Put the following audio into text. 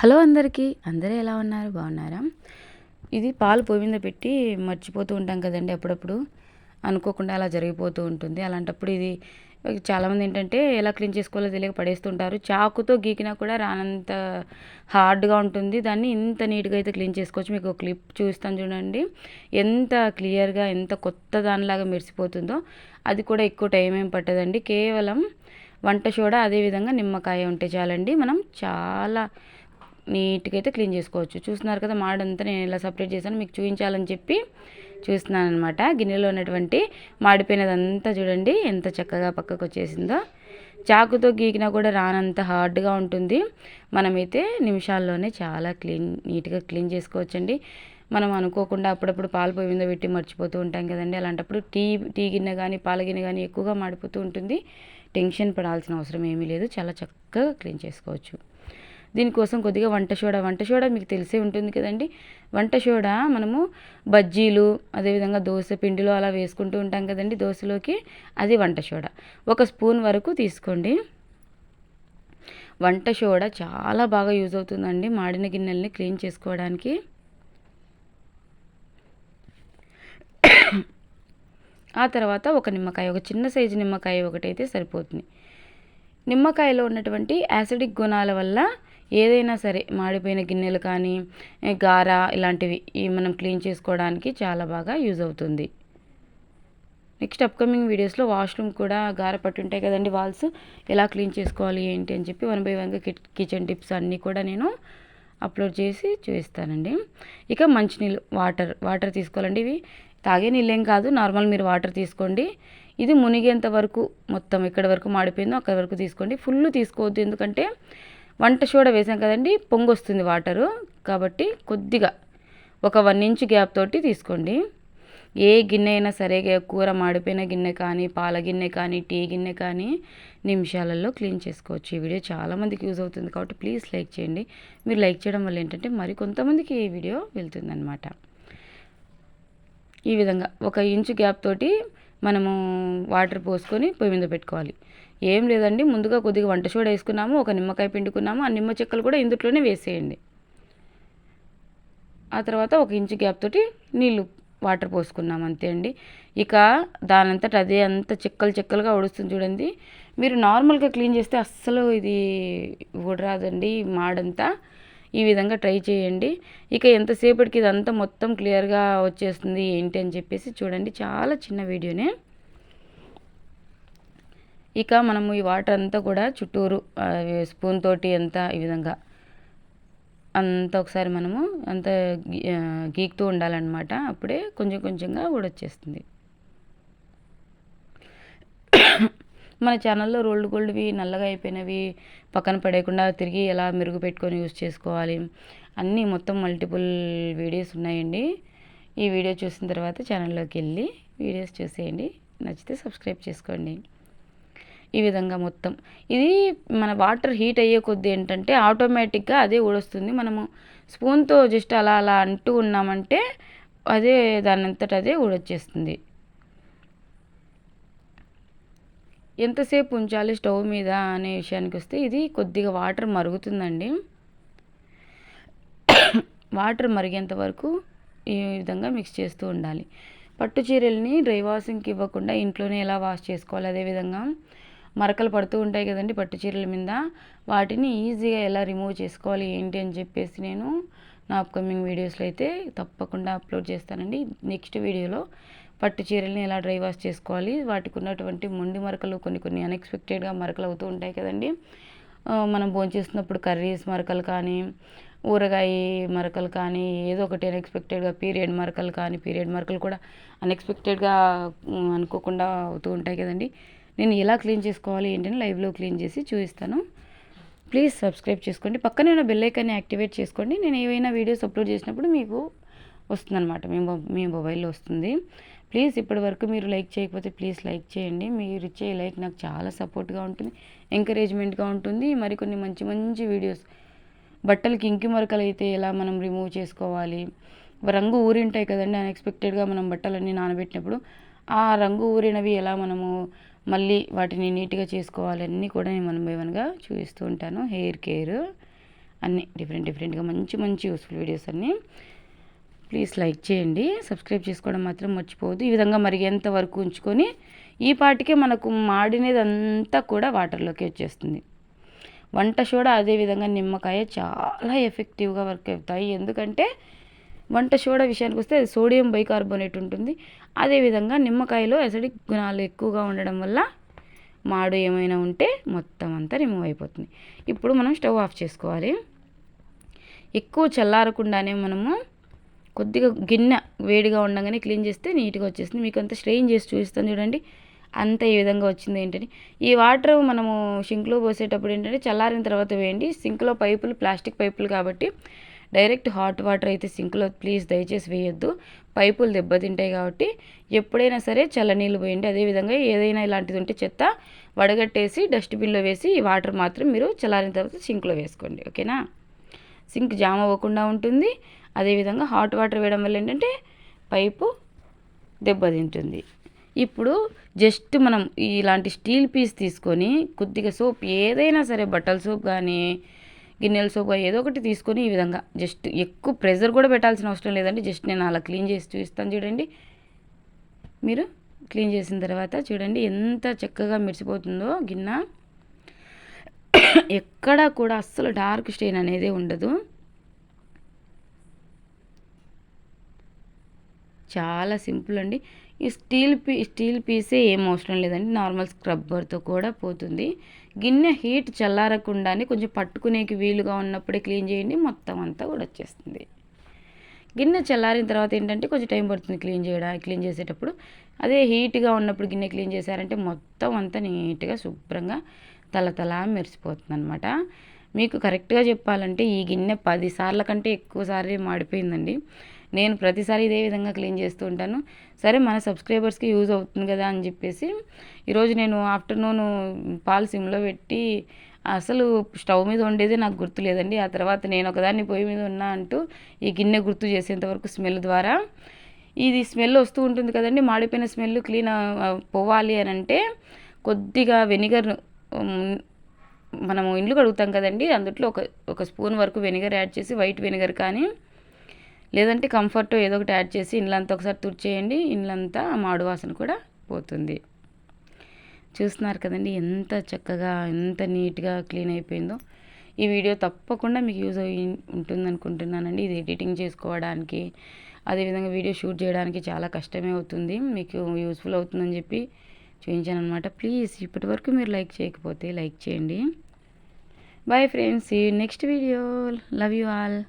Hello అందరికీ, అందరూ ఎలా ఉన్నారు? బాగున్నారా? ఇది పాలు పొయ్యి మీద పెట్టి మర్చిపోతూ ఉంటాం కదండి. అప్పుడప్పుడు అనుకోకుండా అలా జరిగిపోతూ ఉంటుంది. అలాంటప్పుడు ఇది చాలామంది ఏంటంటే ఎలా క్లీన్ చేసుకోవాలో తెలియక పడేస్తుంటారు. చాకుతో గీకినా కూడా రానంత హార్డ్గా ఉంటుంది. దాన్ని ఇంత నీట్గా అయితే క్లీన్ చేసుకోవచ్చు. మీకు ఒక క్లిప్ చూస్తాను చూడండి. ఎంత క్లియర్గా, ఎంత కొత్త దానిలాగా మెరిసిపోతుందో. అది కూడా ఎక్కువ టైం ఏం పట్టదండి. కేవలం వంట సోడా, అదేవిధంగా నిమ్మకాయ ఉంటే చాలండి. మనం చాలా నీట్గా అయితే క్లీన్ చేసుకోవచ్చు. చూస్తున్నారు కదా, మాడంతా నేను ఇలా సపరేట్ చేశాను, మీకు చూపించాలని చెప్పి చూస్తున్నాను అనమాట. గిన్నెలో ఉన్నటువంటి మాడిపోయినదంతా చూడండి ఎంత చక్కగా పక్కకు వచ్చేసిందో. చాకుతో గీకినా కూడా రానంత హార్డ్గా ఉంటుంది. మనమైతే నిమిషాల్లోనే చాలా నీట్గా క్లీన్ చేసుకోవచ్చండి. మనం అనుకోకుండా అప్పుడప్పుడు పాలు పొయ్యి మీద పెట్టి మర్చిపోతూ ఉంటాం కదండి. అలాంటప్పుడు టీ గిన్నె కానీ పాల గిన్నె కానీ ఎక్కువగా మాడిపోతూ ఉంటుంది. టెన్షన్ పడాల్సిన అవసరం ఏమీ లేదు. చాలా చక్కగా క్లీన్ చేసుకోవచ్చు. దీనికోసం కొద్దిగా వంట సోడా మీకు తెలిసే ఉంటుంది కదండి. వంట సోడా మనము బజ్జీలు, అదేవిధంగా దోశ పిండిలో అలా వేసుకుంటూ ఉంటాం కదండి దోశలోకి. అది వంట సోడా 1 స్పూన్ వరకు తీసుకోండి. వంట సోడా చాలా బాగా యూజ్ అవుతుందండి మాడిన గిన్నెల్ని క్లీన్ చేసుకోవడానికి. ఆ తర్వాత ఒక నిమ్మకాయ, ఒక చిన్న సైజు నిమ్మకాయ ఒకటైతే సరిపోతుంది. నిమ్మకాయలో ఉన్నటువంటి యాసిడిక్ గుణాల వల్ల ఏదైనా సరే మాడిపోయిన గిన్నెలు కానీ, గార ఇలాంటివి మనం క్లీన్ చేసుకోవడానికి చాలా బాగా యూజ్ అవుతుంది. నెక్స్ట్ అప్కమింగ్ వీడియోస్లో వాష్రూమ్ కూడా గార పట్టి ఉంటాయి కదండి వాల్స్, ఎలా క్లీన్ చేసుకోవాలి ఏంటి అని చెప్పి 1 బై 1గా కిచెన్ టిప్స్ అన్నీ కూడా నేను అప్లోడ్ చేసి చూపిస్తానండి. ఇక మంచినీళ్ళు, వాటర్ తీసుకోవాలండి. ఇవి తాగే నీళ్ళేం కాదు, నార్మల్ మీరు వాటర్ తీసుకోండి. ఇది మునిగేంత వరకు, మొత్తం ఎక్కడి వరకు మాడిపోయిందో అక్కడి వరకు తీసుకోండి. ఫుల్ తీసుకోవద్దు, ఎందుకంటే వంట సోడా వేసాం కదండి, పొంగొస్తుంది వాటరు. కాబట్టి కొద్దిగా ఒక 1 ఇంచ్ గ్యాప్ తోటి తీసుకోండి. ఏ గిన్నె అయినా సరే, కూర మాడిపోయిన గిన్నె కానీ, పాల గిన్నె కానీ, టీ గిన్నె కానీ నిమిషాలలో క్లీన్ చేసుకోవచ్చు. ఈ వీడియో చాలామందికి యూజ్ అవుతుంది కాబట్టి ప్లీజ్ లైక్ చేయండి. మీరు లైక్ చేయడం వల్ల ఏంటంటే మరి కొంతమందికి ఈ వీడియో వెళ్తుందన్నమాట. ఈ విధంగా 1 ఇంచు గ్యాప్ తోటి మనము వాటర్ పోసుకొని పొయ్యి మీద పెట్టుకోవాలి. ఏం లేదండి, ముందుగా కొద్దిగా వంట సోడా వేసుకున్నాము, ఒక నిమ్మకాయ పిండుకున్నాము, ఆ నిమ్మ చెక్కలు కూడా ఇందులోనే వేసేయండి. ఆ తర్వాత 1 ఇంచు గ్యాప్ తోటి వాటర్ పోసుకున్నాము, అంతే అండి. ఇక దానంతట అదే అంత చెక్కలుగా ఉడుస్తుంది చూడండి. మీరు నార్మల్గా క్లీన్ చేస్తే అస్సలు ఇది ఊడరాదండి మాడంతా. ఈ విధంగా ట్రై చేయండి. ఇక ఎంతసేపటికి ఇదంతా మొత్తం క్లియర్గా వచ్చేస్తుంది ఏంటి అని చెప్పేసి చూడండి. చాలా చిన్న వీడియోనే. ఇక మనము ఈ వాటర్ అంతా కూడా చుట్టూరు స్పూన్ తోటి అంతా ఈ విధంగా అంతా ఒకసారి మనము అంత గీకుతూ ఉండాలన్నమాట. అప్పుడే కొంచెం కొంచెంగా ఊడొచ్చేస్తుంది. మన ఛానల్లో రోల్డ్ గోల్డ్వి నల్లగా అయిపోయినవి పక్కన పడేయకుండా తిరిగి ఎలా మెరుగు పెట్టుకొని యూజ్ చేసుకోవాలి అన్నీ మొత్తం మల్టిపుల్ వీడియోస్ ఉన్నాయండి. ఈ వీడియో చూసిన తర్వాత ఛానల్లోకి వెళ్ళి వీడియోస్ చూసేయండి. నచ్చితే సబ్స్క్రైబ్ చేసుకోండి. ఈ విధంగా మొత్తం ఇది మన వాటర్ హీట్ అయ్యే కొద్దీ ఏంటంటే ఆటోమేటిక్గా అదే ఊడొస్తుంది. మనము స్పూన్తో జస్ట్ అలా అలా అంటూ ఉన్నామంటే అదే దానంతట అదే ఊడొచ్చేస్తుంది. ఎంతసేపు ఉంచాలి స్టవ్ మీద అనే విషయానికి వస్తే, ఇది కొద్దిగా వాటర్ మరుగుతుందండి. వాటర్ మరిగేంత వరకు ఈ విధంగా మిక్స్ చేస్తూ ఉండాలి. పట్టు చీరల్ని డ్రై వాషింగ్కి ఇవ్వకుండా ఇంట్లోనే ఎలా వాష్ చేసుకోవాలి, అదేవిధంగా మరకలు పడుతూ ఉంటాయి కదండి పట్టు చీరల మీద, వాటిని ఈజీగా ఎలా రిమూవ్ చేసుకోవాలి ఏంటి అని చెప్పేసి నేను నా అప్కమింగ్ వీడియోస్లో అయితే తప్పకుండా అప్లోడ్ చేస్తానండి. నెక్స్ట్ వీడియోలో పట్టు చీరల్ని ఎలా డ్రై వాష్ చేసుకోవాలి, వాటికి ఉన్నటువంటి మొండి మరకలు కొన్ని అన్ఎక్స్పెక్టెడ్గా మరకలు అవుతూ ఉంటాయి కదండి. మనం భోంచేస్తున్నప్పుడు కర్రీస్ మరకలు కానీ, ఊరగాయ మరకలు కానీ, ఏదో ఒకటి అన్ఎక్స్పెక్టెడ్గా పీరియడ్ మరకలు కూడా అన్ఎక్స్పెక్టెడ్గా అనుకోకుండా అవుతూ ఉంటాయి కదండి. నేను ఎలా క్లీన్ చేసుకోవాలి ఏంటని లైవ్లో క్లీన్ చేసి చూపిస్తాను. ప్లీజ్ సబ్స్క్రైబ్ చేసుకోండి. పక్కనే ఉన్న బెల్ ఐకాన్ని యాక్టివేట్ చేసుకోండి. నేను ఏవైనా వీడియోస్ అప్లోడ్ చేసినప్పుడు మీకు వస్తుందన్నమాట, మీ మొబైల్లో వస్తుంది. ప్లీజ్ ఇప్పటి వరకు మీరు లైక్ చేయకపోతే ప్లీజ్ లైక్ చేయండి. మీరు ఇచ్చే లైక్ నాకు చాలా సపోర్ట్గా ఉంటుంది, ఎంకరేజ్మెంట్గా ఉంటుంది. మరికొన్ని మంచి మంచి వీడియోస్, బట్టలకి ఇంకి మరకలు అయితే ఎలా మనం రిమూవ్ చేసుకోవాలి, రంగు ఊరింటాయి కదండి అన్ఎక్స్పెక్టెడ్గా మనం బట్టలన్నీ నానబెట్టినప్పుడు, ఆ రంగు ఊరినవి ఎలా మనము మళ్ళీ వాటిని నీట్గా చేసుకోవాలి అన్నీ కూడా నేను 1 బై 1గా చూపిస్తూ ఉంటాను. హెయిర్ కేర్ అన్నీ డిఫరెంట్గా మంచి మంచి యూస్ఫుల్ వీడియోస్ అన్నీ. ప్లీజ్ లైక్ చేయండి, సబ్స్క్రైబ్ చేసుకోవడం మాత్రం మర్చిపోవద్దు. ఈ విధంగా మరిగేంత వరకు ఉంచుకొని ఈ పాటికే మనకు మాడినది అంతా కూడా వాటర్లోకి వచ్చేస్తుంది. వంట సోడా అదేవిధంగా నిమ్మకాయ చాలా ఎఫెక్టివ్గా వర్క్ అవుతాయి. ఎందుకంటే వంట సోడా విషయానికి వస్తే అది సోడియం బైకార్బోనేట్ ఉంటుంది. అదేవిధంగా నిమ్మకాయలో అసిడిక్ గుణాలు ఎక్కువగా ఉండడం వల్ల మాడు ఏమైనా ఉంటే మొత్తం అంతా రిమూవ్ అయిపోతుంది. ఇప్పుడు మనం స్టవ్ ఆఫ్ చేసుకోవాలి. ఎక్కువ చల్లారకుండానే మనము కొద్దిగా గిన్నె వేడిగా ఉండగానే క్లీన్ చేస్తే నీట్గా వచ్చేస్తుంది. మీకు అంతా స్ట్రెయిన్ చేసి చూపిస్తాను చూడండి, అంత ఈ విధంగా వచ్చింది ఏంటని. ఈ వాటర్ మనము సింక్లో పోసేటప్పుడు ఏంటంటే చల్లారిన తర్వాత వేయండి. సింక్లో పైపులు ప్లాస్టిక్ పైపులు కాబట్టి డైరెక్ట్ హాట్ వాటర్ అయితే సింక్లో ప్లీజ్ దయచేసి వేయొద్దు, పైపులు దెబ్బతింటాయి కాబట్టి ఎప్పుడైనా సరే చల్లనీళ్ళు పోయండి. అదేవిధంగా ఏదైనా ఇలాంటిది ఉంటే చెత్త వడగట్టేసి డస్ట్బిన్లో వేసి ఈ వాటర్ మాత్రం మీరు చల్లారిన తర్వాత సింక్లో వేసుకోండి, ఓకేనా. సింక్ జామ్ అవ్వకుండా ఉంటుంది. అదేవిధంగా హాట్ వాటర్ వేయడం వల్ల ఏంటంటే పైపు దెబ్బతింటుంది. ఇప్పుడు జస్ట్ మనం ఇలాంటి స్టీల్ పీస్ తీసుకొని కొద్దిగా సోప్ ఏదైనా సరే బట్టల సోప్ కానీ గిన్నెల సోప్ కానీ ఏదో ఒకటి తీసుకొని ఈ విధంగా జస్ట్ ఎక్కువ ప్రెజర్ కూడా పెట్టాల్సిన అవసరం లేదండి. జస్ట్ నేను అలా క్లీన్ చేసి చూపిస్తాను చూడండి. మీరు క్లీన్ చేసిన తర్వాత చూడండి ఎంత చక్కగా మెరిసిపోతుందో గిన్నె. ఎక్కడా కూడా అస్సలు డార్క్ స్టెయిన్ అనేది ఉండదు. చాలా సింపుల్ అండి. ఈ స్టీల్ పీసే ఏం అవసరం లేదండి, నార్మల్ స్క్రబ్బర్తో కూడా పోతుంది. గిన్నె హీట్ చల్లారకుండానే కొంచెం పట్టుకునేకి వీలుగా ఉన్నప్పుడే క్లీన్ చేయండి, మొత్తం అంతా కూడా వచ్చేస్తుంది. గిన్నె చల్లారిన తర్వాత ఏంటంటే కొంచెం టైం పడుతుంది క్లీన్ చేసేటప్పుడు. అదే హీట్గా ఉన్నప్పుడు గిన్నె క్లీన్ చేశారంటే మొత్తం అంతా నీట్గా శుభ్రంగా తలతలా మెరిసిపోతుంది అనమాట. మీకు కరెక్ట్గా చెప్పాలంటే ఈ గిన్నె 10 సార్ల కంటే ఎక్కువసారి మాడిపోయిందండి. నేను ప్రతిసారి ఇదే విధంగా క్లీన్ చేస్తూ ఉంటాను. సరే మన సబ్స్క్రైబర్స్కి యూజ్ అవుతుంది కదా అని చెప్పేసి ఈరోజు నేను ఆఫ్టర్నూన్ పాలు సిమ్లో పెట్టి అసలు స్టవ్ మీద వండేదే నాకు గుర్తు లేదండి. ఆ తర్వాత నేను ఒకదాన్ని పొయ్యి మీద ఉన్నా అంటూ ఈ గిన్నె గుర్తు చేసేంతవరకు స్మెల్ ద్వారా ఇది స్మెల్ వస్తూ ఉంటుంది కదండి. మాడిపోయిన స్మెల్ క్లీన్ పోవాలి అని అంటే కొద్దిగా వెనిగర్, మనము ఇండ్లు కడుగుతాం కదండి, అందులో ఒక స్పూన్ వరకు వెనిగర్ యాడ్ చేసి, వైట్ వెనిగర్ కానీ లేదంటే కంఫర్ట్ ఏదో ఒకటి యాడ్ చేసి ఇండ్లంతా ఒకసారి తుడిచేయండి. ఇండ్లంతా మాడు వాసన కూడా పోతుంది. చూస్తున్నారు కదండి ఎంత చక్కగా ఎంత నీట్గా క్లీన్ అయిపోయిందో. ఈ వీడియో తప్పకుండా మీకు యూజ్ అయ్యి ఉంటుంది అనుకుంటున్నానండి. ఇది ఎడిటింగ్ చేసుకోవడానికి అదేవిధంగా వీడియో షూట్ చేయడానికి చాలా కష్టమే అవుతుంది. మీకు యూస్ఫుల్ అవుతుందని చెప్పి చూపించాను అనమాట. ప్లీజ్ ఇప్పటి వరకు మీరు లైక్ చేయకపోతే లైక్ చేయండి. Bye friends, see you next video. Love you all.